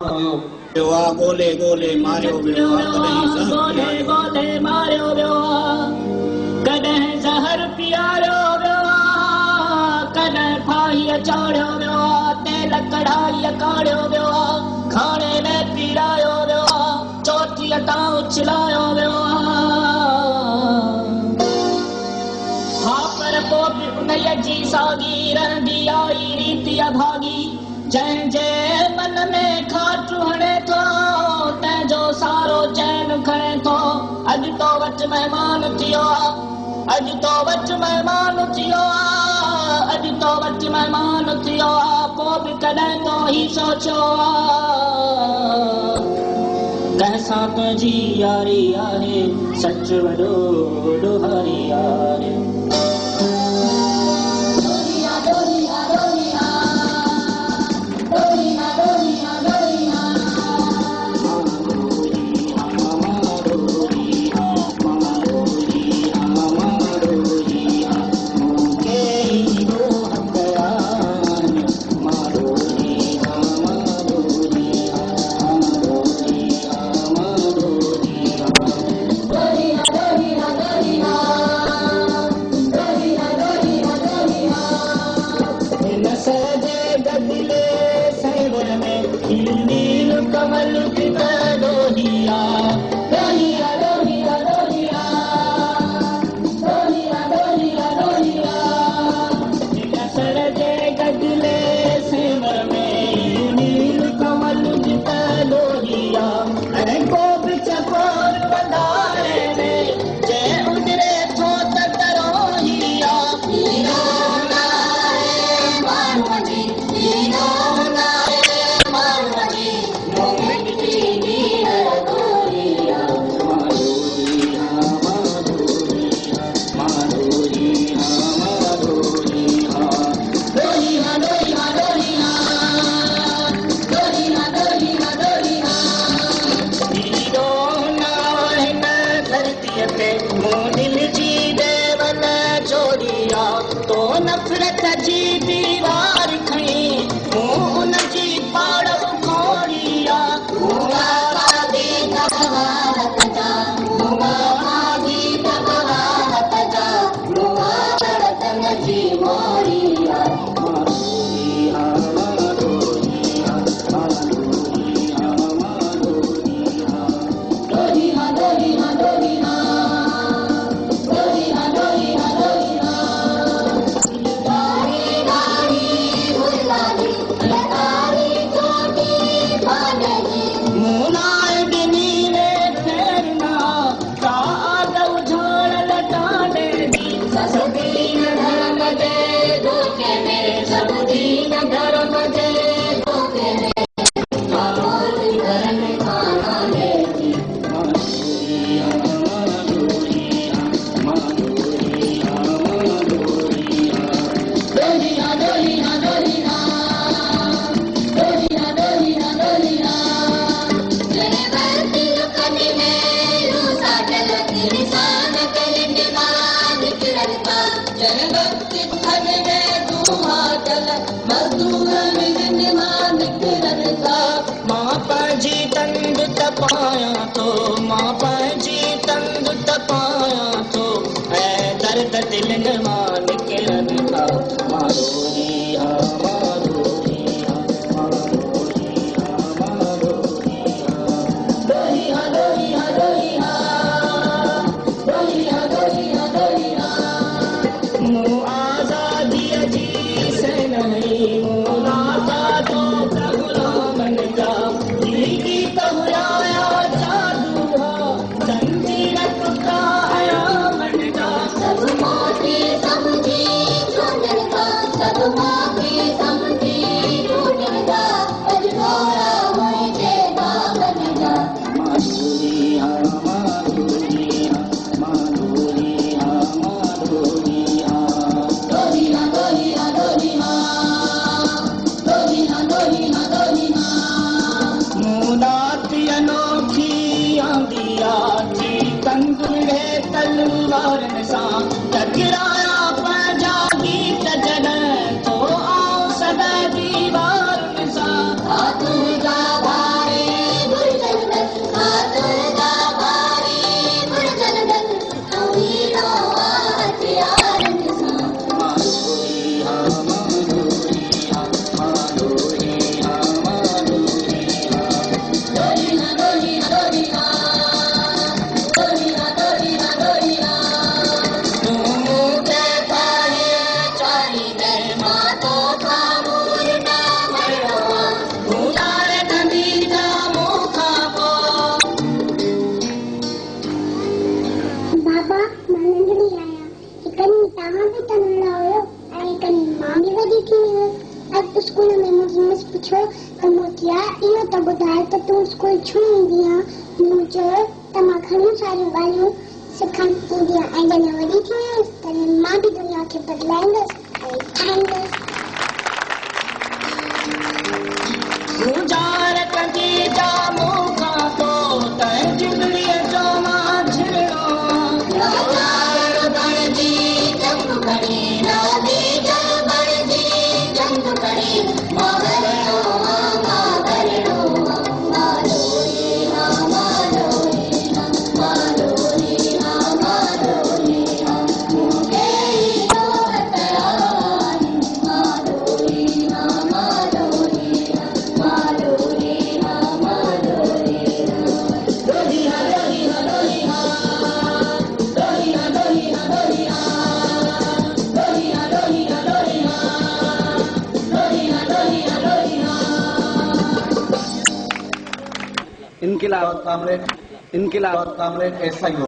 वियो गोले गोले मारियो वियो गोले गोले मारियो वियो कॾहिं ज़हर पीआरियो वियो कॾहिं फाही चाढ़ियो वियो तेल कढ़ाई काढ़ियो वियो खाणे में पीरायो वियो चौथी तां उछलायो वियो हा पर पोइ बि उन्हीअ जी साॻी रहंदी आई रीति अभागी जंहिंजे मन में खाटू हणे थो तंहिंजो सारो चैन खणे थो अॼु तो वटि महिमान थियो अॼु तो वटि महिमान थियो अॼु तो वटि महिमान थियो पोइ बि कॾहिं तो ही सोचियो कंहिंसां तुंहिंजी यारी आहे सच वॾो ॾोहारी आहे दीवार ॿुधाए त तूं स्कूल छो ईंदी आहीं? मूं चयो त मां घणियूं सारियूं ॻाल्हियूं सिखणु ईंदी आहियां ऐं जॾहिं वॾी थी वियसि तॾहिं मां बि दुनिया खे बदिलाईंदसि ऐं ठाहींदसि। गुज़ार कंदी जामो खां पोइ त जुगड़ीअ जो मां झिड़ो गुज़ार बणजी जंग खणी राधी जल बणजी जंग खणी मारड़ो मारड़ो मारोरी हा मारोरी हा मारोरी हा मारोरी हा मूंखे रोहत आई मारोरी हा मारोरी हा मारोरी हा मारोरी हा दोही हा दोही हा दोही हा दोही हा दोही हा दोही हा दोही हा दोही हा दोही हा दोही हा दोही हा दोही हा इनकलाब कामरेड SIO